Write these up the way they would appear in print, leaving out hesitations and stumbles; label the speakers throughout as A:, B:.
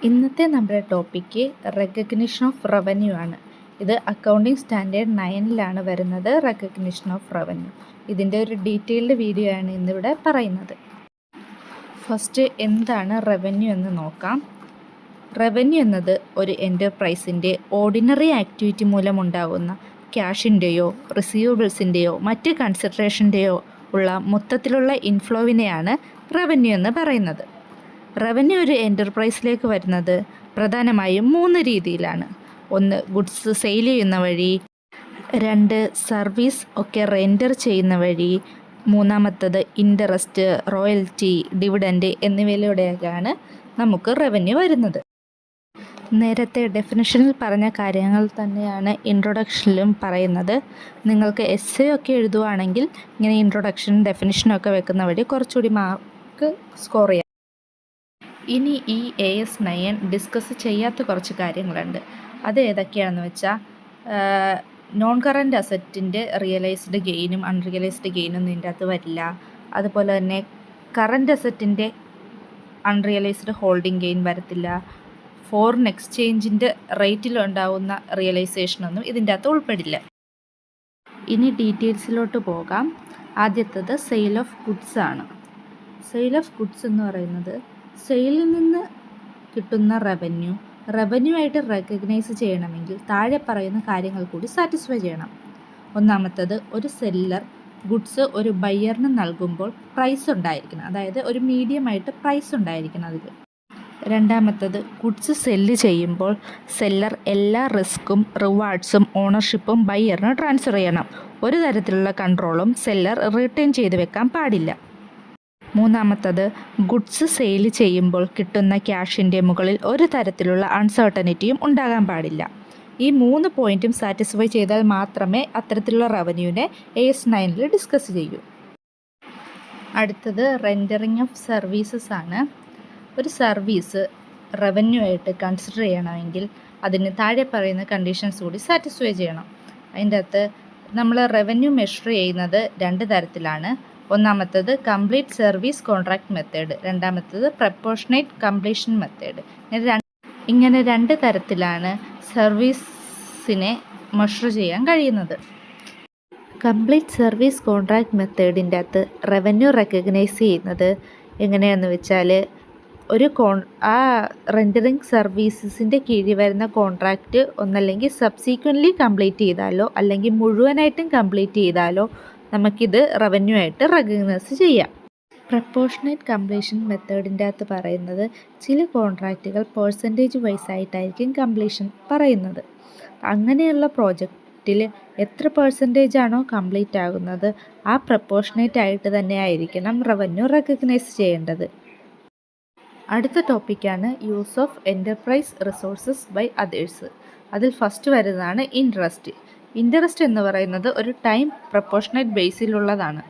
A: ഇന്നത്തെ നമ്മുടെ topic recognition of revenue ആണ്. ഇത് അക്കൗണ്ടിങ് സ്റ്റാൻഡേർഡ് 9 വരുന്നത്. റെക്കഗ്നിഷൻ ഓഫ് റവന്യൂ ഇതിൻ്റെ ഒരു ഡീറ്റെയിൽഡ് വീഡിയോ ആണ് ഇന്നിവിടെ പറയുന്നത്. ഫസ്റ്റ് എന്താണ് റവന്യൂ എന്ന് നോക്കാം. റവന്യൂ എന്നത് ഒരു എൻ്റർപ്രൈസിൻ്റെ ഓർഡിനറി ആക്ടിവിറ്റി മൂലമുണ്ടാകുന്ന ക്യാഷിൻ്റെയോ റിസീവബിൾസിൻ്റെയോ മറ്റ് കൺസിഡറേഷൻ്റെയോ ഉള്ള മൊത്തത്തിലുള്ള ഇൻഫ്ലോവിനെയാണ് റവന്യൂ എന്ന് പറയുന്നത്. റവന്യൂ ഒരു എൻ്റർപ്രൈസിലേക്ക് വരുന്നത് പ്രധാനമായും 3 രീതിയിലാണ്. 1 ഗുഡ്സ് സെയിൽ ചെയ്യുന്ന വഴി, 2 സർവീസ് ഒക്കെ റെൻഡർ ചെയ്യുന്ന വഴി, 3 ഇൻട്രസ്റ്റ്, റോയൽറ്റി, ഡിവിഡൻഡ് എന്നിവയിലൂടെയൊക്കെയാണ് നമുക്ക് റവന്യൂ വരുന്നത്. നേരത്തെ ഡെഫിനിഷനിൽ പറഞ്ഞ കാര്യങ്ങൾ തന്നെയാണ് ഇൻട്രൊഡക്ഷനിലും പറയുന്നത്. നിങ്ങൾക്ക് എസ്സേ ഒക്കെ എഴുതുവാണെങ്കിൽ ഇങ്ങനെ ഇൻട്രൊഡക്ഷനും ഡെഫിനിഷനും ഒക്കെ വെക്കുന്ന വഴി കുറച്ചുകൂടി മാർക്ക് സ്കോർ ചെയ്യാം. ഇനി ഈ AS 9 ഡിസ്കസ് ചെയ്യാത്ത കുറച്ച് കാര്യങ്ങളുണ്ട്. അത് ഏതൊക്കെയാണെന്ന് വെച്ചാൽ നോൺ കറൻറ്റ് അസറ്റിൻ്റെ റിയലൈസ്ഡ് ഗെയിനും അൺറിയലൈസ്ഡ് ഗെയിനും ഇതിൻ്റെ അകത്ത് വരില്ല. അതുപോലെ തന്നെ കറൻറ്റ് അസറ്റിൻ്റെ അൺറിയലൈസ്ഡ് ഹോൾഡിംഗ് ഗെയിൻ വരത്തില്ല. ഫോറിൻ എക്സ്ചേഞ്ചിൻ്റെ റേറ്റിലുണ്ടാവുന്ന റിയലൈസേഷനൊന്നും ഇതിൻ്റെ അകത്ത് ഉൾപ്പെടില്ല. ഇനി ഡീറ്റെയിൽസിലോട്ട് പോകാം. ആദ്യത്തേത് സെയിൽ ഓഫ് ഗുഡ്സ് ആണ്. സെയിൽ ഓഫ് ഗുഡ്സ് എന്ന് പറയുന്നത് സെയിലിൽ നിന്ന് കിട്ടുന്ന റവന്യൂ ആയിട്ട് റെക്കഗ്നൈസ് ചെയ്യണമെങ്കിൽ താഴെ പറയുന്ന കാര്യങ്ങൾ കൂടി സാറ്റിസ്ഫൈ ചെയ്യണം. ഒന്നാമത്തേത്, ഒരു സെല്ലർ ഗുഡ്സ് ഒരു ബയ്യറിന് നൽകുമ്പോൾ പ്രൈസ് ഉണ്ടായിരിക്കണം, അതായത് ഒരു മീഡിയമായിട്ട് പ്രൈസ് ഉണ്ടായിരിക്കണം അതിൽ. രണ്ടാമത്തേത്, ഗുഡ്സ് സെല്ല് ചെയ്യുമ്പോൾ സെല്ലർ എല്ലാ റിസ്ക്കും റിവാർഡ്സും ഓണർഷിപ്പും ബയ്യറിന് ട്രാൻസ്ഫർ ചെയ്യണം. ഒരു തരത്തിലുള്ള കൺട്രോളും സെല്ലർ റിട്ടേൺ ചെയ്ത് വെക്കാൻ പാടില്ല. മൂന്നാമത്തേത്, ഗുഡ്സ് സെയിൽ ചെയ്യുമ്പോൾ കിട്ടുന്ന ക്യാഷിൻ്റെ മുകളിൽ ഒരു തരത്തിലുള്ള അൺസർട്ടനിറ്റിയും ഉണ്ടാകാൻ പാടില്ല. ഈ 3 പോയിൻറ്റും സാറ്റിസ്ഫൈ ചെയ്താൽ മാത്രമേ അത്തരത്തിലുള്ള റവന്യൂവിനെ AS 9 ഡിസ്കസ് ചെയ്യൂ. അടുത്തത് റെൻഡറിങ് ഓഫ് സർവീസസ് ആണ്. ഒരു സർവീസ് റവന്യൂ ആയിട്ട് കൺസിഡർ ചെയ്യണമെങ്കിൽ അതിന് താഴെ പറയുന്ന കണ്ടീഷൻസ് കൂടി സാറ്റിസ്ഫൈ ചെയ്യണം. അതിൻ്റെ അകത്ത് നമ്മൾ റവന്യൂ മെഷർ ചെയ്യുന്നത് 2 തരത്തിലാണ്. ഒന്നാമത്തേത് കംപ്ലീറ്റ് സർവീസ് കോൺട്രാക്ട് മെത്തേഡ്, രണ്ടാമത്തേത് പ്രപ്പോർഷനേറ്റ് കംപ്ലീഷൻ മെത്തേഡ്. ഇങ്ങനെ 2 തരത്തിലാണ് സർവീസിനെ മെഷർ ചെയ്യാൻ കഴിയുന്നത്. കംപ്ലീറ്റ് സർവീസ് കോൺട്രാക്ട് മെത്തേഡിൻ്റെ അകത്ത് റവന്യൂ റെക്കഗ്നൈസ് ചെയ്യുന്നത് എങ്ങനെയാണെന്ന് വെച്ചാൽ ആ റെൻഡറിങ് സർവീസസിൻ്റെ കീഴിൽ വരുന്ന കോൺട്രാക്റ്റ് ഒന്നല്ലെങ്കിൽ സബ്സീക്വൻ്റ്ലി കംപ്ലീറ്റ് ചെയ്താലോ അല്ലെങ്കിൽ മുഴുവനായിട്ടും കംപ്ലീറ്റ് ചെയ്താലോ നമുക്കിത് റവന്യൂ ആയിട്ട് റെക്കഗ്നൈസ് ചെയ്യാം. പ്രപ്പോർഷനേറ്റ് കംപ്ലീഷൻ മെത്തേഡിൻ്റെ അകത്ത് പറയുന്നത് ചില കോൺട്രാക്റ്റുകൾ പേഴ്സൻറ്റേജ് വൈസ് ആയിട്ടായിരിക്കും കംപ്ലീഷൻ പറയുന്നത്. അങ്ങനെയുള്ള പ്രോജക്റ്റിൽ എത്ര പെർസെൻറ്റേജ് ആണോ കംപ്ലീറ്റ് ആകുന്നത് ആ പ്രപ്പോർഷനേറ്റ് ആയിട്ട് തന്നെ ആയിരിക്കണം റവന്യൂ റെക്കഗ്നൈസ് ചെയ്യേണ്ടത്. അടുത്ത ടോപ്പിക്കാണ് use of enterprise resources by others. അതിൽ ഫസ്റ്റ് വരുന്നതാണ് ഇൻട്രസ്റ്റ്. ഇൻട്രസ്റ്റ് എന്ന് പറയുന്നത് ഒരു ടൈം പ്രപ്പോർഷനേറ്റ് ബേസിലുള്ളതാണ്.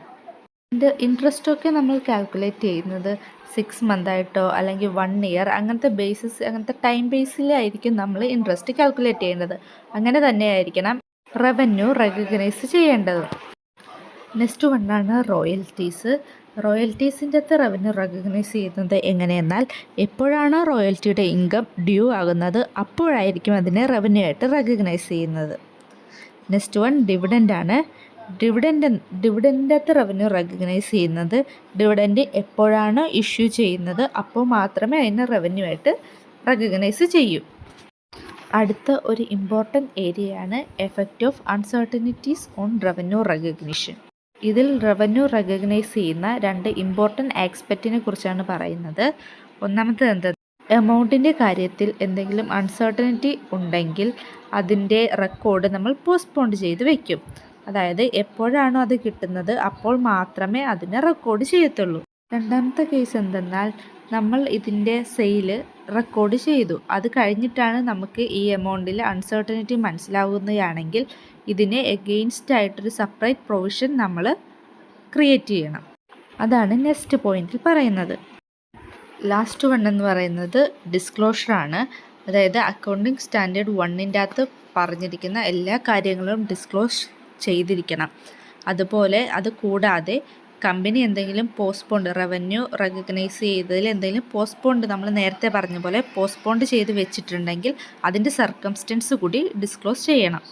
A: ഇൻട്രസ്റ്റൊക്കെ നമ്മൾ കാൽക്കുലേറ്റ് ചെയ്യുന്നത് 6 മന്തായിട്ടോ അല്ലെങ്കിൽ 1 ഇയർ അങ്ങനത്തെ ടൈം ബേസിലായിരിക്കും നമ്മൾ ഇൻട്രസ്റ്റ് കാൽക്കുലേറ്റ് ചെയ്യേണ്ടത്. അങ്ങനെ തന്നെയായിരിക്കണം റവന്യൂ റെക്കഗ്നൈസ് ചെയ്യേണ്ടത്. നെക്സ്റ്റ് വണ്ണാണ് റോയൽറ്റീസ്. റോയൽറ്റീസിൻ്റെ അകത്ത് റവന്യൂ റെക്കഗ്നൈസ് ചെയ്യുന്നത് എങ്ങനെയെന്നാൽ എപ്പോഴാണോ റോയൽറ്റിയുടെ ഇൻകം ഡ്യൂ ആകുന്നത് അപ്പോഴായിരിക്കും അതിനെ റവന്യൂ ആയിട്ട് റെക്കഗ്നൈസ് ചെയ്യുന്നത്. നെക്സ്റ്റ് വൺ ഡിവിഡൻ്റ് ആണ്. ഡിവിഡൻ്റിൻ്റെ അകത്ത് റവന്യൂ റെക്കഗ്നൈസ് ചെയ്യുന്നത് ഡിവിഡൻഡ് എപ്പോഴാണോ ഇഷ്യൂ ചെയ്യുന്നത് അപ്പോൾ മാത്രമേ അതിനെ റവന്യൂ ആയിട്ട് റെക്കഗ്നൈസ് ചെയ്യൂ. അടുത്ത ഒരു ഇമ്പോർട്ടൻ്റ് ഏരിയയാണ് effect of uncertainties on revenue recognition. ഇതിൽ റവന്യൂ റെക്കഗ്നൈസ് ചെയ്യുന്ന 2 ഇമ്പോർട്ടൻ്റ് ആസ്പെക്റ്റിനെ കുറിച്ചാണ് പറയുന്നത്. ഒന്നാമത്തേത് എന്താ, എമൗണ്ടിൻ്റെ കാര്യത്തിൽ എന്തെങ്കിലും അൺസർട്ടനിറ്റി ഉണ്ടെങ്കിൽ അതിൻ്റെ റെക്കോർഡ് നമ്മൾ പോസ്റ്റ്പോൺ ചെയ്ത് വയ്ക്കും. അതായത് എപ്പോഴാണോ അത് കിട്ടുന്നത് അപ്പോൾ മാത്രമേ അതിനെ റെക്കോർഡ് ചെയ്യത്തുള്ളൂ. രണ്ടാമത്തെ കേസ് എന്തെന്നാൽ നമ്മൾ ഇതിൻ്റെ സെയിൽ റെക്കോർഡ് ചെയ്തു, അത് കഴിഞ്ഞിട്ടാണ് നമുക്ക് ഈ എമൗണ്ടിൽ അൺസർട്ടനിറ്റി മനസ്സിലാവുകയാണെങ്കിൽ ഇതിനെ എഗെയിൻസ്റ്റ് ആയിട്ടൊരു സെപ്പറേറ്റ് പ്രൊവിഷൻ നമ്മൾ ക്രിയേറ്റ് ചെയ്യണം. അതാണ് നെക്സ്റ്റ് പോയിന്റിൽ പറയുന്നത്. ലാസ്റ്റ് വൺ എന്ന് പറയുന്നത് ഡിസ്ക്ലോഷറാണ്. അതായത് അക്കൗണ്ടിങ് സ്റ്റാൻഡേർഡ് 1 അകത്ത് പറഞ്ഞിരിക്കുന്ന എല്ലാ കാര്യങ്ങളും ഡിസ്ക്ലോസ് ചെയ്തിരിക്കണം. അതുപോലെ അത് കൂടാതെ കമ്പനി എന്തെങ്കിലും പോസ്റ്റ്പോണ്ട് റവന്യൂ റെക്കഗ്നൈസ് ചെയ്തതിൽ എന്തെങ്കിലും പോസ്റ്റ്പോണ്ട് നമ്മൾ നേരത്തെ പറഞ്ഞ പോലെ പോസ്റ്റ്പോണ്ട് ചെയ്ത് വെച്ചിട്ടുണ്ടെങ്കിൽ അതിൻ്റെ സർക്കംസ്റ്റൻസ് കൂടി ഡിസ്ക്ലോസ് ചെയ്യണം.